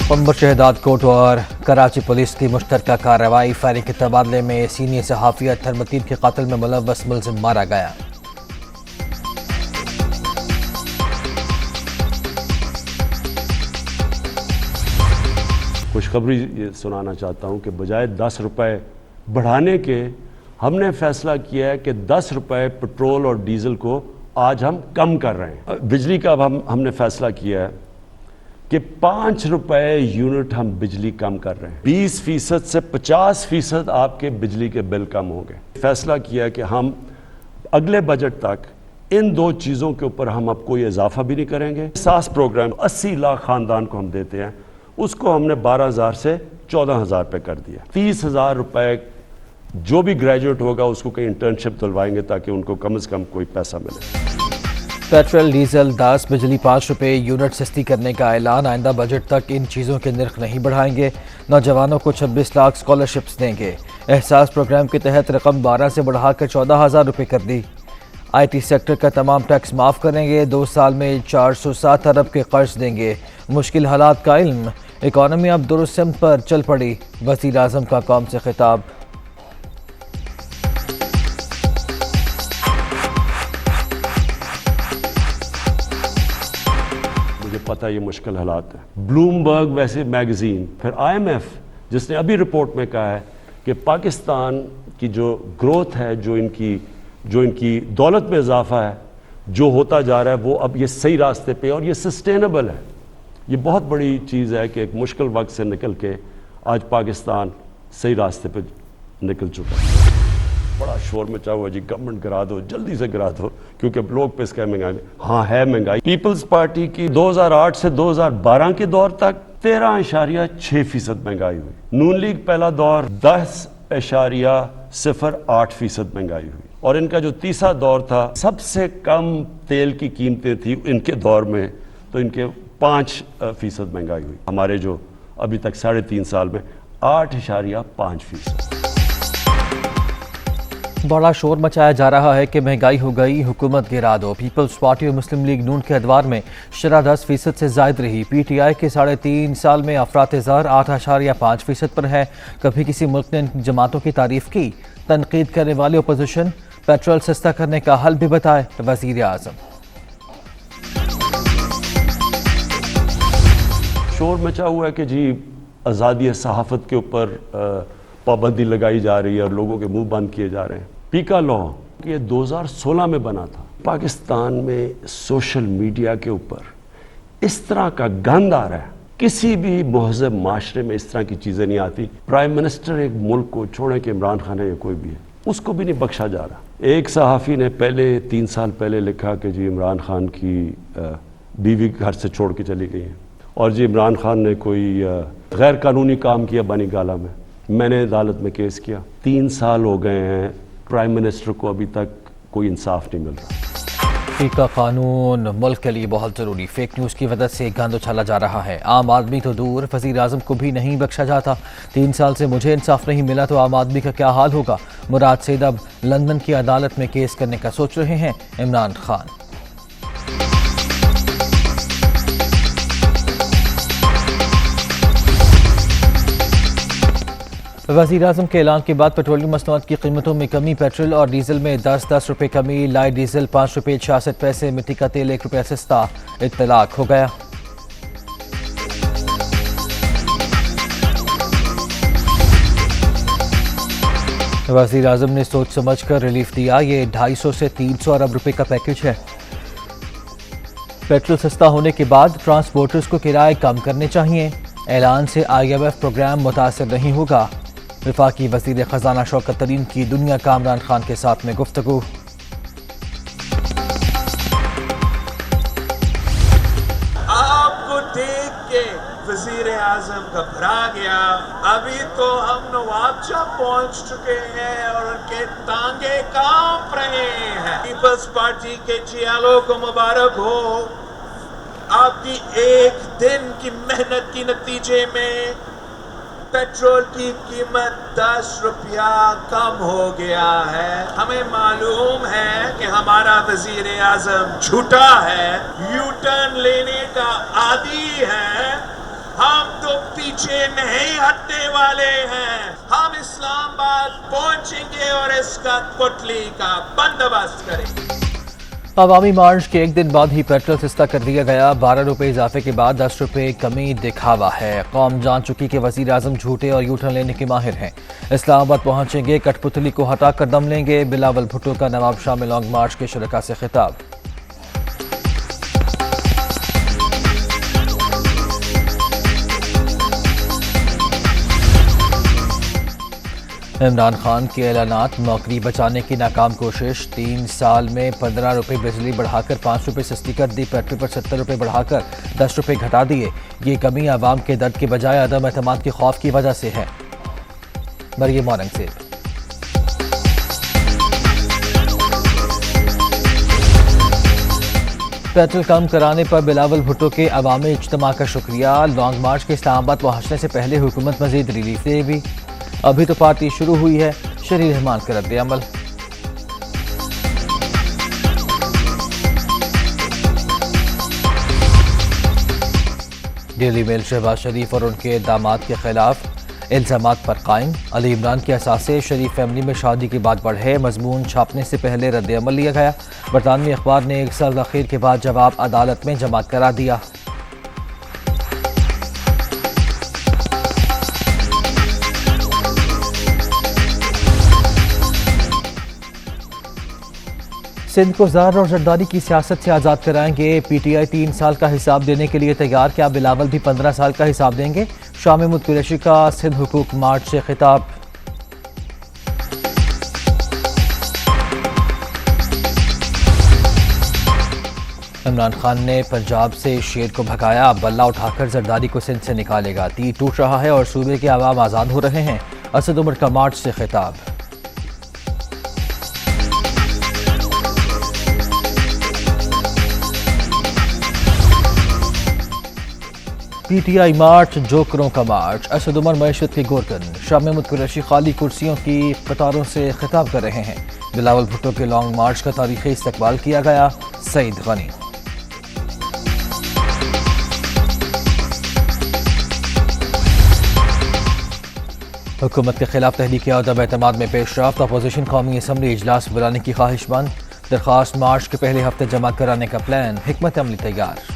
पंबर Shahdad court और Karachi police की मुश्तरका कार्रवाई। फायरिंग के तबादले में सीनियर सहाफ़ी अत्तर मतीन के कत्ल में मुलव्वस मुलजिम मारा गया। खुशखबरी ये सुनाना चाहता हूँ कि बजाय 10 रुपए बढ़ाने के हमने फैसला किया है कि 10 रुपए पेट्रोल और डीजल को आज हम कम कर रहे हैं। बिजली का अब हमने फैसला किया है कि 5 रुपए यूनिट हम बिजली कम कर रहे हैं। 20% से 50% आपके बिजली के बिल कम होंगे। फैसला किया कि हम अगले बजट तक इन दो चीज़ों के ऊपर हम अब कोई इजाफा भी नहीं करेंगे। सास प्रोग्राम 80 लाख ख़ानदान को हम देते हैं, उसको हमने 12,000 से 14,000 पे कर दिया। 30,000 रुपए जो भी ग्रेजुएट होगा उसको कहीं इंटर्नशिप दिलवाएंगे ताकि उनको कम से कम कोई पैसा मिले। पेट्रोल, डीजल, 10, बिजली 5 रुपए यूनिट सस्ती करने का ऐलान। आइंदा बजट तक इन चीज़ों के नर्ख नहीं बढ़ाएंगे। नौजवानों को 26 लाख स्कॉलरशिप्स देंगे। एहसास प्रोग्राम के तहत रकम 12 से बढ़ाकर 14,000 रुपये कर दी। IT सेक्टर का तमाम टैक्स माफ़ करेंगे। 2 साल में 407 अरब के कर्ज देंगे। मुश्किल हालात का इल्म, इकॉनमी अब दुरुस्त सिमत पर चल पड़ी। वज़ीर आज़म का कौम से खिताब। मुझे पता है ये मुश्किल हालात है। ब्लूमबर्ग वैसे मैगजीन, फिर IMF जिसने अभी रिपोर्ट में कहा है कि पाकिस्तान की जो ग्रोथ है, जो इनकी दौलत में इजाफा है, जो होता जा रहा है, वो अब ये सही रास्ते पे और ये सस्टेनेबल है। ये बहुत बड़ी चीज़ है कि एक मुश्किल वक्त से निकल के आज पाकिस्तान सही रास्ते पे निकल चुका है। बड़ा शोर मचा हुआ जी, गवर्नमेंट गिरा दो, जल्दी से गिरा दो, क्योंकि लोग पे इसका महंगाई। हाँ है महंगाई। पीपल्स पार्टी की 2008 से 2012 के दौर तक 13.6% महंगाई हुई। नून लीग पहला दौर 10.08% महंगाई हुई। और इनका जो तीसरा दौर था, सबसे कम तेल की कीमतें थी इनके दौर में, तो इनके 5% महंगाई हुई। हमारे जो अभी तक 3.5 साल में 8.5%। बड़ा शोर मचाया जा रहा है कि महंगाई हो गई, हुकूमत गिरा दो। पीपल्स पार्टी और मुस्लिम लीग नून के अदवार में शरह 10% से जायद रही। PTI के 3.5 साल में अफरात ज़र 8.5% पर है। कभी किसी मुल्क ने इन जमातों की तारीफ की? तनकीद करने वाली अपोजिशन पेट्रोल सस्ता करने का हल भी बताए वज़ीर आज़म। शोर मचा हुआ है कि जी आज़ादी सहाफ़त के ऊपर पाबंदी लगाई जा रही है और लोगों के मुंह बंद किए जा रहे हैं। पीका लॉ ये 2016 में बना था। पाकिस्तान में सोशल मीडिया के ऊपर इस तरह का गंद आ रहा है, किसी भी महज़ब माशरे में इस तरह की चीज़ें नहीं आती। प्राइम मिनिस्टर एक मुल्क को छोड़े कि इमरान खान है या कोई भी है, उसको भी नहीं बख्शा जा रहा। एक सहाफ़ी ने 3 साल पहले लिखा कि जी इमरान खान की बीवी घर से छोड़ के चली गई है और जी इमरान खान ने कोई गैर कानूनी काम किया बनी गाला में। मैंने अदालत में केस किया। 3 साल हो गए हैं, प्राइम मिनिस्टर को अभी तक कोई इंसाफ नहीं मिल रहा। टीका कानून मुल्क के लिए बहुत ज़रूरी। फेक न्यूज़ की वजह से गंद उछाला जा रहा है। आम आदमी तो दूर, वज़ीर आज़म को भी नहीं बख्शा जाता। 3 साल से मुझे इंसाफ नहीं मिला तो आम आदमी का क्या हाल होगा? मुराद सईद अब लंदन की अदालत में केस करने का सोच रहे हैं इमरान खान। वज़ीर आज़म के ऐलान के बाद पेट्रोलियम मसनूआत की कीमतों में कमी। पेट्रोल और डीजल में 10 रुपये कमी। लाइट डीजल 5 रुपये 66 पैसे। मिट्टी का तेल 1 रुपया सस्ता। इत्तलाक हो गया। वज़ीर आज़म ने सोच समझ कर रिलीफ दिया। ये 250 से 300 अरब रुपये का पैकेज है। पेट्रोल सस्ता होने के बाद ट्रांसपोर्टर्स को किराए कम करने चाहिए। ऐलान से IMF प्रोग्राम मुतासिर नहीं होगा। वफाकी वज़ीर ख़जाना शौकत तरीन की दुनिया का इमरान खान के साथ में गुफ्तगू। आपको देख के वज़ीर आज़म घबरा गया। अभी तो हम नवाबशाह पहुंच चुके हैं और उनके टांगे कांप रहे हैं। पीपल्स पार्टी के जियालों को मुबारक हो। आपकी एक दिन की मेहनत के नतीजे में पेट्रोल की कीमत 10 रुपया कम हो गया है। हमें मालूम है कि हमारा वजीर आजम झूठा है, यू टर्न लेने का आदी है, हम तो पीछे नहीं हटने वाले हैं। हम इस्लामाबाद पहुंचेंगे और इसका पुतली का बंदोबस्त करेंगे। अवामी मार्च के एक दिन बाद ही पेट्रोल सस्ता कर दिया गया। 12 रुपये इजाफे के बाद 10 रुपये कमी दिखावा है। कौम जान चुकी कि वज़ीर आज़म झूठे और यूटर्न लेने के माहिर हैं। इस्लामाबाद पहुंचेंगे, कठपुतली को हटा कर दम लेंगे। बिलावल भुट्टो का नवाब शाह में लॉन्ग मार्च के शुरका से खिताब। इमरान खान के ऐलानात, नौकरी बचाने की नाकाम कोशिश। 3 साल में 15 रुपये बिजली बढ़ाकर 5 रुपये सस्ती कर दी। पेट्रोल पर 70 रुपये बढ़ाकर 10 रुपये घटा दिए। ये कमी आवाम के दर्द के बजाय अदम एतमाद के खौफ की वजह से है। मरियम औरंगजेब। पेट्रोल कम कराने पर बिलावल भुट्टो के अवामी इज्तिमा का शुक्रिया। लॉन्ग मार्च के इस्लामाबाद पहुंचने से पहले हुकूमत मजीद रिलीफ देगी। अभी तो पार्टी शुरू हुई है, शरीर रहमान का रद्द अमल। डेली मेल शहबाज शरीफ और उनके दामाद के खिलाफ इल्जामात पर कायम। अली इमरान के असासे शरीफ फैमिली में शादी की बात बढ़े। मजमून छापने से पहले रद्द अमल लिया गया। बरतानवी अखबार ने 1 साल अखीर के बाद जवाब अदालत में जमा करा दिया। सिंध को ज़र और जरदारी की सियासत से आज़ाद कराएंगे। PTI 3 साल का हिसाब देने के लिए तैयार। क्या बिलावल भी 15 साल का हिसाब देंगे? शाह महमूद कुरैशी का सिंध हुकूक मार्च से खिताब। इमरान खान ने पंजाब से शेर को भगाया। बल्ला उठाकर जरदारी को सिंध से निकालेगा। तीर टूट रहा है और सूबे के अवाम आज़ाद हो रहे हैं। असद उमर का मार्च से खिताब। PTI मार्च, जोकरों का मार्च। असद उमर मईशत के गोरकन। शाह महमूद कुरैशी खाली कुर्सियों की कतारों से खिताब कर रहे हैं। बिलावल भुट्टो के लॉन्ग मार्च का तारीखी इस्तकबाल किया गया। सईद गनी। हुकूमत के खिलाफ तहरीक अदम एतमाद में पेशरफ्त। अपोजिशन कौमी असम्बली इजलास बुलाने की ख्वाहिशमंद। दरख्वास्त मार्च के पहले हफ्ते जमा कराने का प्लान। हिकमत अमली तैयार।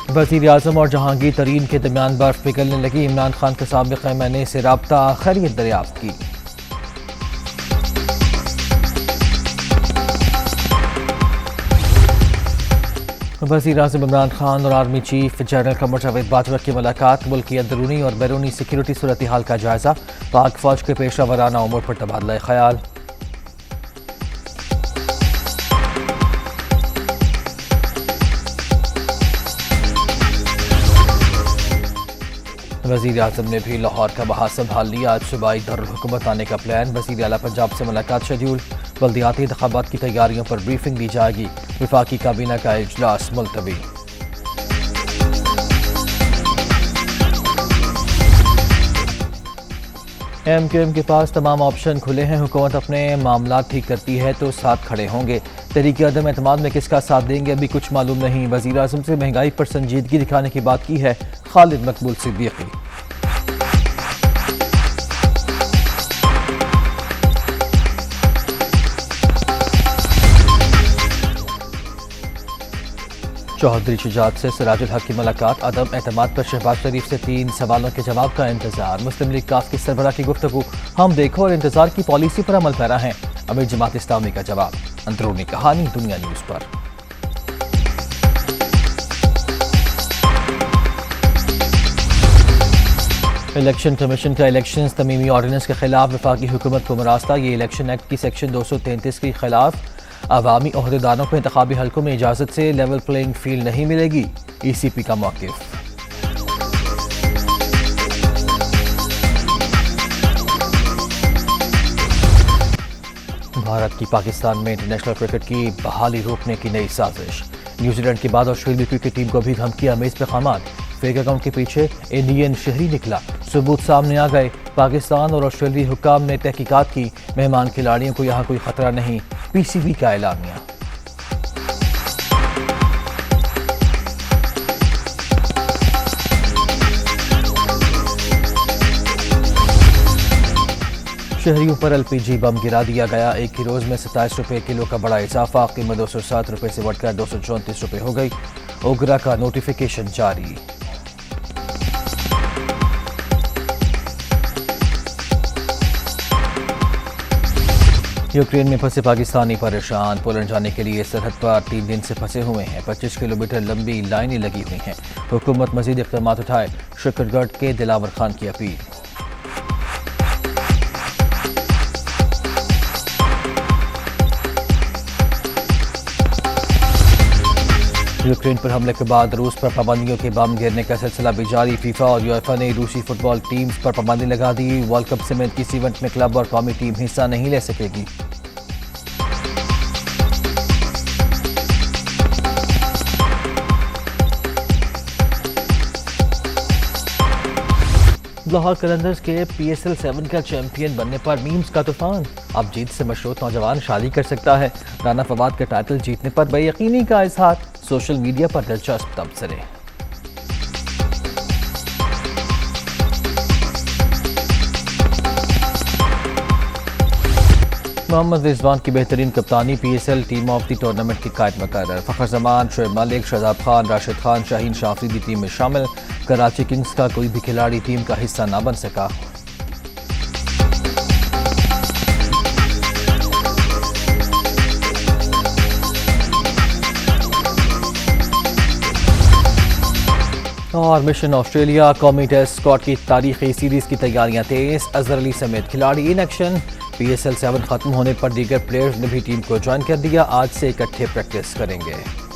वज़ीर आज़म और जहांगीर तरीन के दरमियान बर्फ पिघलने लगी। इमरान खान के साबिक़ मैंने से राब्ता खैरियत दरियाफ्त की। वज़ीर आज़म इमरान खान और army chief general Qamar Javed Bajwa की मुलाकात। मुल्क की अंदरूनी और बैरूनी सिक्योरिटी सूरत हाल का जायजा। पाक फौज के पेशा वराना उमूर पर तबादला ख्याल। वज़ीर आज़म ने भी लाहौर का बहार संभाल लिया। आज सूबाई दारुल-हुकूमत आने का प्लान। वज़ीर आला पंजाब से मुलाकात शेड्यूल। बल्दियाती इंतखाबात की तैयारियों पर ब्रीफिंग दी जाएगी। वफाकी काबीना का इजलास मुलतवी। MQM के पास तमाम ऑप्शन खुले हैं। हुकूमत अपने मामला ठीक करती है तो साथ खड़े होंगे। तहरीक अदम एतमाद में किसका साथ देंगे अभी कुछ मालूम नहीं। वज़ीर आज़म से महंगाई पर संजीदगी दिखाने की बात की है खालिद मकबूल सिद्दीकी। चौधरी शुजात से सिराजुल हक की मुलाकात। अदम एतमाद पर शहबाज शरीफ से 3 सवालों के जवाब का इंतजार। मुस्लिम लीग काफ की सरबराह की गुफ्तगू। हम देखो और इंतजार की पॉलिसी पर अमल पैरा हैं। अमीर जमात इस्लामी का जवाब। अंदरूनी कहानी दुनिया न्यूज़ पर। इलेक्शन कमीशन का इलेक्शन तमीमी ऑर्डिनेंस के खिलाफ वफाकी हुकूमत को मुरास्ता। ये इलेक्शन एक्ट की सेक्शन 233 के खिलाफ अवामी ओहदेदारों को इंतखाबी हल्कों में इजाज़त से लेवल प्लेइंग फील्ड नहीं मिलेगी। ECP का मौक़िफ़। भारत की पाकिस्तान में इंटरनेशनल क्रिकेट की बहाली रोकने की नई साजिश। न्यूजीलैंड के बाद ऑस्ट्रेलिया क्रिकेट टीम को भी धमकी अमेज पे खामात। फेक अकाउंट के पीछे इंडियन शहरी निकला। सबूत सामने आ गए। पाकिस्तान और ऑस्ट्रेलियाई हुक्काम ने तहकीकात की। मेहमान खिलाड़ियों को यहाँ कोई खतरा नहीं। पीसीबी का एलानिया। शहरियों पर एलपीजी बम गिरा दिया गया। एक ही रोज में 27 रुपये किलो का बड़ा इजाफा। कीमत 207 रुपये से बढ़कर 234 रुपये हो गई। ओगरा का नोटिफिकेशन जारी। यूक्रेन में फंसे पाकिस्तानी परेशान। पोलैंड जाने के लिए सरहद पर 3 दिन से फंसे हुए हैं। 25 किलोमीटर लंबी लाइनें लगी हुई हैं। हुकूमत मजीद इक़दाम उठाए। शकरगढ़ के दिलावर खान की अपील। यूक्रेन पर हमले के बाद रूस पर पाबंदियों के बम गिरने का सिलसिला भी जारी। फीफा और यूएफए ने रूसी फुटबॉल टीम्स पर पाबंदी लगा दी। वर्ल्ड कप समेत किसी इवेंट में क्लब और कौमी टीम हिस्सा नहीं ले सकेगी। लाहौर कलंदर्स के PSL 7 का चैंपियन बनने पर मीम्स का तूफान। अब जीत से मशहूर नौजवान शादी कर सकता है। राना फवाद का टाइटल जीतने पर बेयकीनी का इजहार। सोशल मीडिया पर दिलचस्प तबसरे। मोहम्मद रिजवान की बेहतरीन कप्तानी। PSL team of the tournament की कायद मुकर्रर। फखर जमान, शोएब मलिक, शादाब खान, राशिद खान, शाहीन शाफरीदी टीम में शामिल। कराची किंग्स का कोई भी खिलाड़ी टीम का हिस्सा न बन सका। और मिशन ऑस्ट्रेलिया कौमी टेस्ट स्क्वाड की तारीखी सीरीज की तैयारियां तेज। अजहर अली समेत खिलाड़ी इन एक्शन। PSL 7 खत्म होने पर दीगर प्लेयर्स ने भी टीम को ज्वाइन कर दिया। आज से इकट्ठे प्रैक्टिस करेंगे।